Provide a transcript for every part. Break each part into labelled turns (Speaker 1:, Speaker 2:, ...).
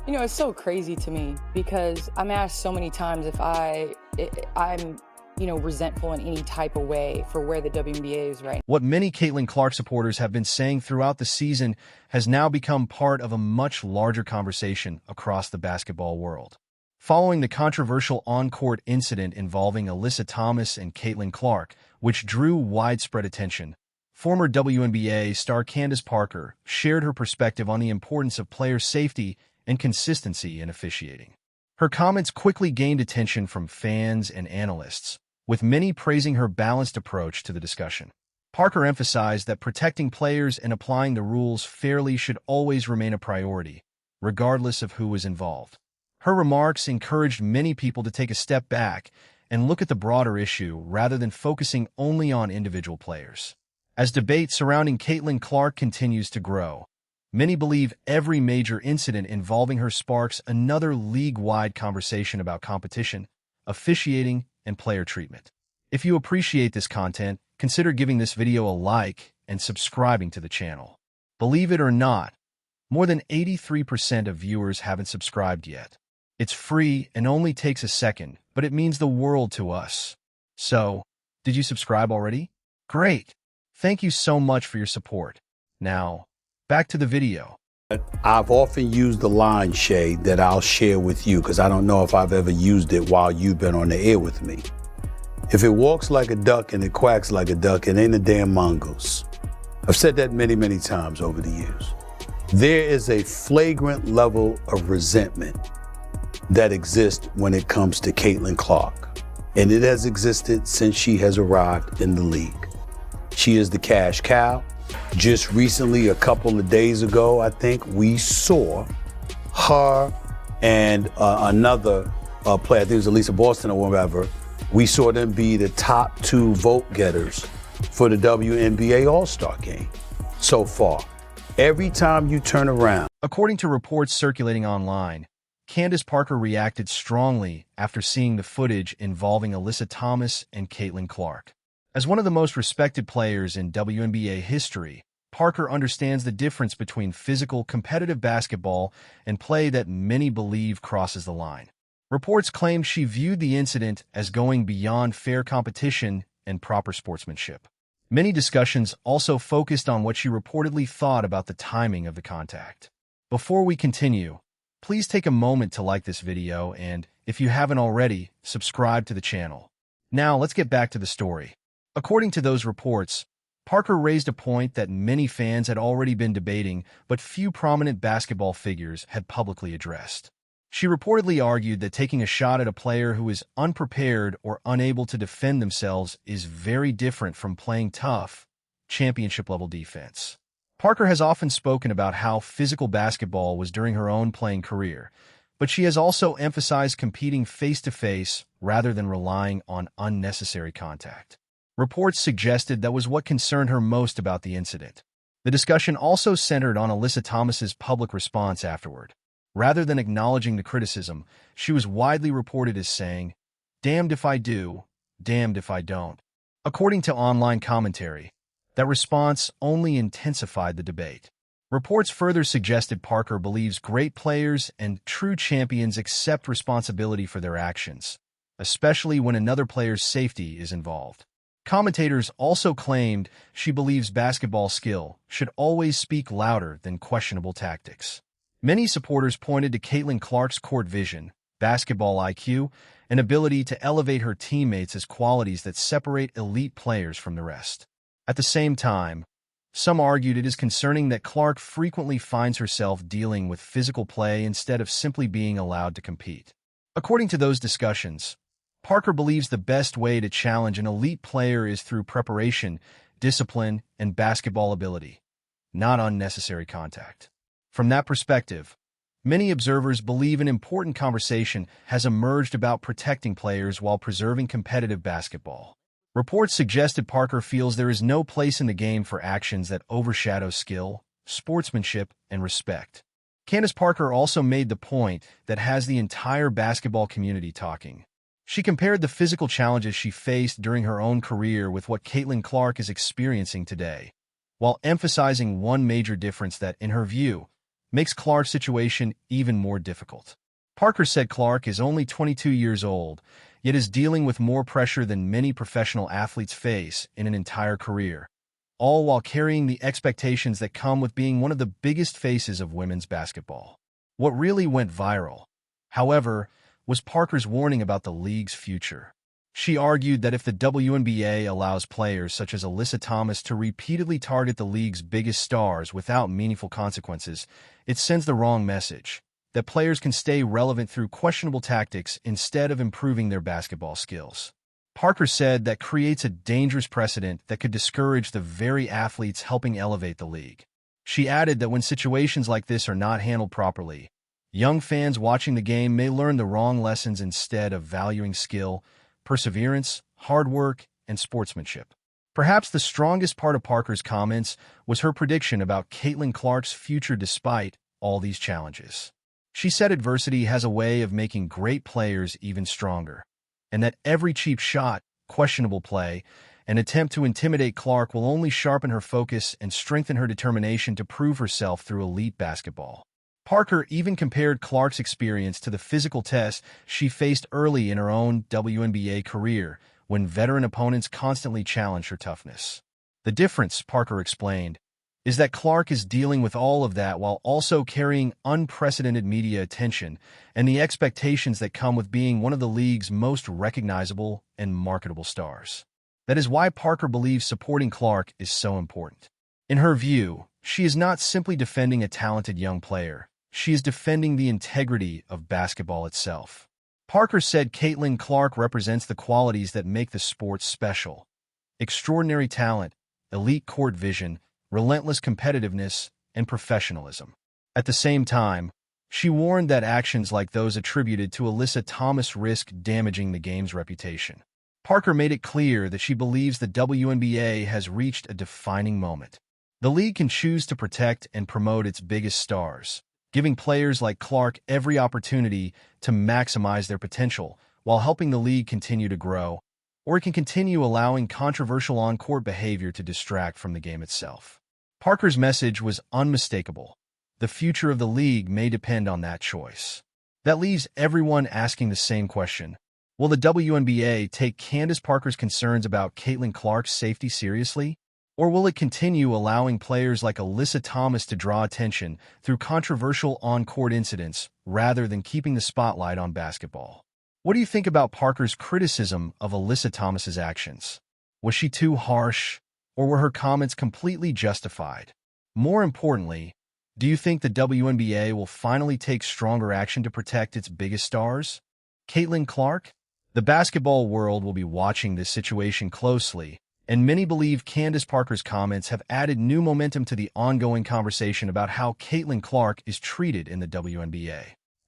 Speaker 1: It's so crazy to me because I'm asked so many times if I'm resentful in any type of way for where the WNBA is right now.
Speaker 2: What many Caitlin Clark supporters have been saying throughout the season has now become part of a much larger conversation across the basketball world. Following the controversial on-court incident involving Alyssa Thomas and Caitlin Clark, which drew widespread attention, former WNBA star Candace Parker shared her perspective on the importance of player safety and consistency in officiating. Her comments quickly gained attention from fans and analysts, with many praising her balanced approach to the discussion. Parker emphasized that protecting players and applying the rules fairly should always remain a priority, regardless of who is involved. Her remarks encouraged many people to take a step back and look at the broader issue rather than focusing only on individual players. As debate surrounding Caitlin Clark continues to grow, many believe every major incident involving her sparks another league-wide conversation about competition, officiating, and player treatment. If you appreciate this content, consider giving this video a like and subscribing to the channel. Believe it or not, more than 83% of viewers haven't subscribed yet. It's free and only takes a second, but it means the world to us. So, did you subscribe already? Great! Thank you so much for your support. Now, back to the video.
Speaker 3: I've often used the line, Shay, that I'll share with you because I don't know if I've ever used it while you've been on the air with me. If it walks like a duck and it quacks like a duck, it ain't a damn mongoose. I've said that many, many times over the years. There is a flagrant level of resentment that exists when it comes to Caitlin Clark, and it has existed since she has arrived in the league. She is the cash cow. Just recently, a couple of days ago, I think, we saw her and another player, I think it was Alyssa Boston or whatever, we saw them be the top two vote getters for the WNBA All-Star game so far. Every time you turn around.
Speaker 2: According to reports circulating online, Candace Parker reacted strongly after seeing the footage involving Alyssa Thomas and Caitlin Clark. As one of the most respected players in WNBA history, Parker understands the difference between physical, competitive basketball and play that many believe crosses the line. Reports claim she viewed the incident as going beyond fair competition and proper sportsmanship. Many discussions also focused on what she reportedly thought about the timing of the contact. Before we continue, please take a moment to like this video and, if you haven't already, subscribe to the channel. Now, let's get back to the story. According to those reports, Parker raised a point that many fans had already been debating, but few prominent basketball figures had publicly addressed. She reportedly argued that taking a shot at a player who is unprepared or unable to defend themselves is very different from playing tough, championship-level defense. Parker has often spoken about how physical basketball was during her own playing career, but she has also emphasized competing face-to-face rather than relying on unnecessary contact. Reports suggested that was what concerned her most about the incident. The discussion also centered on Alyssa Thomas's public response afterward. Rather than acknowledging the criticism, she was widely reported as saying, "Damned if I do, damned if I don't." According to online commentary, that response only intensified the debate. Reports further suggested Parker believes great players and true champions accept responsibility for their actions, especially when another player's safety is involved. Commentators also claimed she believes basketball skill should always speak louder than questionable tactics. Many supporters pointed to Caitlin Clark's court vision, basketball IQ, and ability to elevate her teammates as qualities that separate elite players from the rest. At the same time, some argued it is concerning that Clark frequently finds herself dealing with physical play instead of simply being allowed to compete. According to those discussions, Parker believes the best way to challenge an elite player is through preparation, discipline, and basketball ability, not unnecessary contact. From that perspective, many observers believe an important conversation has emerged about protecting players while preserving competitive basketball. Reports suggested Parker feels there is no place in the game for actions that overshadow skill, sportsmanship, and respect. Candace Parker also made the point that has the entire basketball community talking. She compared the physical challenges she faced during her own career with what Caitlin Clark is experiencing today, while emphasizing one major difference that, in her view, makes Clark's situation even more difficult. Parker said Clark is only 22 years old, yet is dealing with more pressure than many professional athletes face in an entire career, all while carrying the expectations that come with being one of the biggest faces of women's basketball. What really went viral, however, was Parker's warning about the league's future. She argued that if the WNBA allows players such as Alyssa Thomas to repeatedly target the league's biggest stars without meaningful consequences, it sends the wrong message, that players can stay relevant through questionable tactics instead of improving their basketball skills. Parker said that creates a dangerous precedent that could discourage the very athletes helping elevate the league. She added that when situations like this are not handled properly, young fans watching the game may learn the wrong lessons instead of valuing skill, perseverance, hard work, and sportsmanship. Perhaps the strongest part of Parker's comments was her prediction about Caitlin Clark's future despite all these challenges. She said adversity has a way of making great players even stronger, and that every cheap shot, questionable play, and attempt to intimidate Clark will only sharpen her focus and strengthen her determination to prove herself through elite basketball. Parker even compared Clark's experience to the physical tests she faced early in her own WNBA career, when veteran opponents constantly challenged her toughness. The difference, Parker explained, is that Clark is dealing with all of that while also carrying unprecedented media attention and the expectations that come with being one of the league's most recognizable and marketable stars. That is why Parker believes supporting Clark is so important. In her view, she is not simply defending a talented young player. She is defending the integrity of basketball itself. Parker said Caitlin Clark represents the qualities that make the sport special: extraordinary talent, elite court vision, relentless competitiveness, and professionalism. At the same time, she warned that actions like those attributed to Alyssa Thomas risk damaging the game's reputation. Parker made it clear that she believes the WNBA has reached a defining moment. The league can choose to protect and promote its biggest stars, giving players like Clark every opportunity to maximize their potential while helping the league continue to grow, or it can continue allowing controversial on-court behavior to distract from the game itself. Parker's message was unmistakable. The future of the league may depend on that choice. That leaves everyone asking the same question: will the WNBA take Candace Parker's concerns about Caitlin Clark's safety seriously? Or will it continue allowing players like Alyssa Thomas to draw attention through controversial on-court incidents rather than keeping the spotlight on basketball? What do you think about Parker's criticism of Alyssa Thomas's actions? Was she too harsh, or were her comments completely justified? More importantly, do you think the WNBA will finally take stronger action to protect its biggest stars? Caitlin Clark? The basketball world will be watching this situation closely, and many believe Candace Parker's comments have added new momentum to the ongoing conversation about how Caitlin Clark is treated in the WNBA.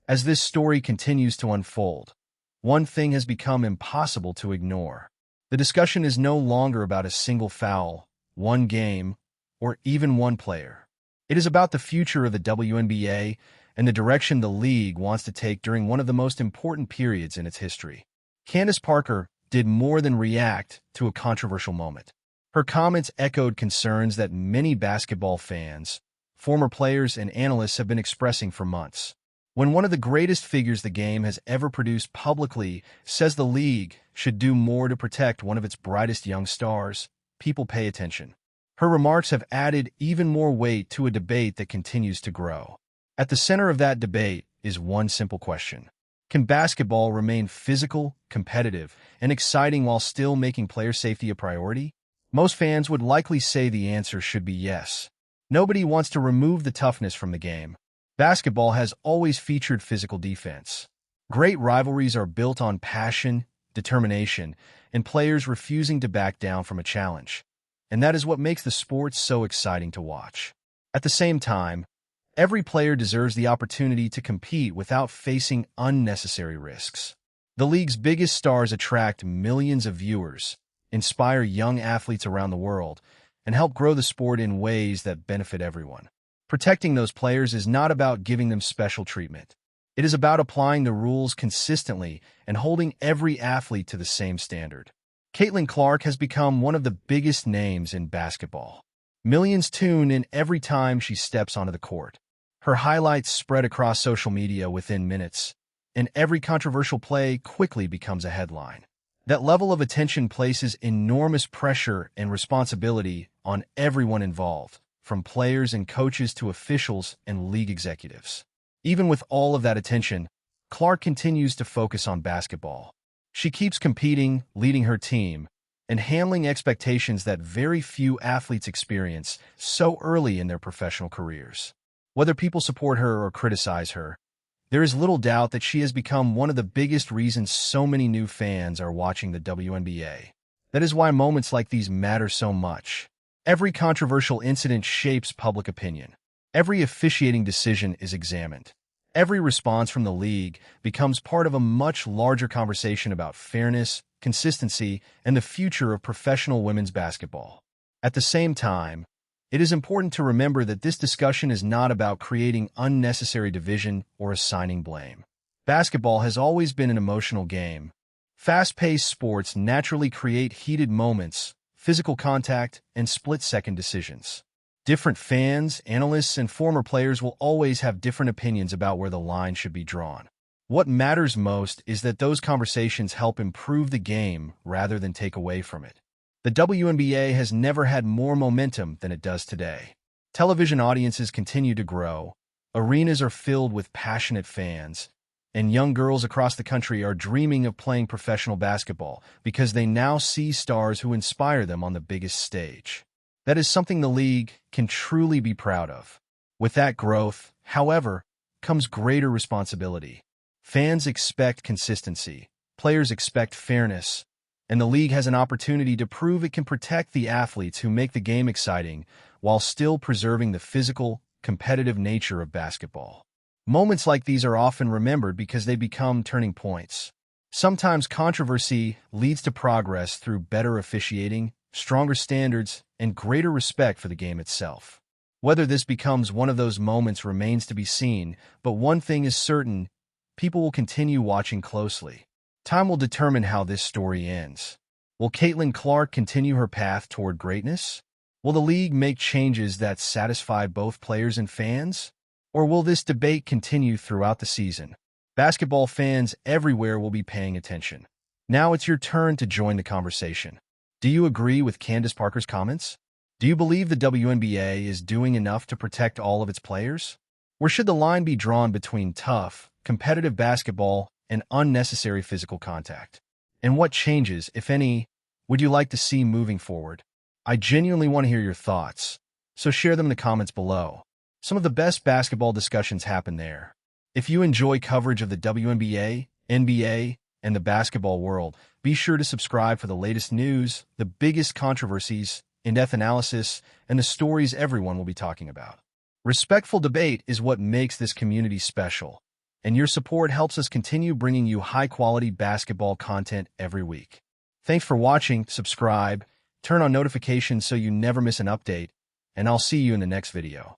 Speaker 2: As this story continues to unfold, one thing has become impossible to ignore. The discussion is no longer about a single foul, one game, or even one player. It is about the future of the WNBA and the direction the league wants to take during one of the most important periods in its history. Candace Parker did more than react to a controversial moment. Her comments echoed concerns that many basketball fans, former players, and analysts have been expressing for months. When one of the greatest figures the game has ever produced publicly says the league should do more to protect one of its brightest young stars, people pay attention. Her remarks have added even more weight to a debate that continues to grow. At the center of that debate is one simple question: can basketball remain physical, competitive, and exciting while still making player safety a priority? Most fans would likely say the answer should be yes. Nobody wants to remove the toughness from the game. Basketball has always featured physical defense. Great rivalries are built on passion, determination, and players refusing to back down from a challenge. And that is what makes the sport so exciting to watch. At the same time, every player deserves the opportunity to compete without facing unnecessary risks. The league's biggest stars attract millions of viewers, inspire young athletes around the world, and help grow the sport in ways that benefit everyone. Protecting those players is not about giving them special treatment. It is about applying the rules consistently and holding every athlete to the same standard. Caitlin Clark has become one of the biggest names in basketball. Millions tune in every time she steps onto the court. Her highlights spread across social media within minutes, and every controversial play quickly becomes a headline. That level of attention places enormous pressure and responsibility on everyone involved, from players and coaches to officials and league executives. Even with all of that attention, Clark continues to focus on basketball. She keeps competing, leading her team, and handling expectations that very few athletes experience so early in their professional careers. Whether people support her or criticize her, there is little doubt that she has become one of the biggest reasons so many new fans are watching the WNBA. That is why moments like these matter so much. Every controversial incident shapes public opinion. Every officiating decision is examined. Every response from the league becomes part of a much larger conversation about fairness, consistency, and the future of professional women's basketball. At the same time, it is important to remember that this discussion is not about creating unnecessary division or assigning blame. Basketball has always been an emotional game. Fast-paced sports naturally create heated moments, physical contact, and split-second decisions. Different fans, analysts, and former players will always have different opinions about where the line should be drawn. What matters most is that those conversations help improve the game rather than take away from it. The WNBA has never had more momentum than it does today. Television audiences continue to grow, arenas are filled with passionate fans, and young girls across the country are dreaming of playing professional basketball because they now see stars who inspire them on the biggest stage. That is something the league can truly be proud of. With that growth, however, comes greater responsibility. Fans expect consistency, players expect fairness, and the league has an opportunity to prove it can protect the athletes who make the game exciting while still preserving the physical, competitive nature of basketball. Moments like these are often remembered because they become turning points. Sometimes controversy leads to progress through better officiating, stronger standards, and greater respect for the game itself. Whether this becomes one of those moments remains to be seen, but one thing is certain: people will continue watching closely. Time will determine how this story ends. Will Caitlin Clark continue her path toward greatness? Will the league make changes that satisfy both players and fans? Or will this debate continue throughout the season? Basketball fans everywhere will be paying attention. Now it's your turn to join the conversation. Do you agree with Candace Parker's comments? Do you believe the WNBA is doing enough to protect all of its players? Or should the line be drawn between tough, competitive basketball and unnecessary physical contact? And what changes, if any, would you like to see moving forward? I genuinely want to hear your thoughts, so share them in the comments below. Some of the best basketball discussions happen there. If you enjoy coverage of the WNBA, NBA, and the basketball world, be sure to subscribe for the latest news, the biggest controversies, in-depth analysis, and the stories everyone will be talking about. Respectful debate is what makes this community special, and your support helps us continue bringing you high-quality basketball content every week. Thanks for watching, subscribe, turn on notifications so you never miss an update, and I'll see you in the next video.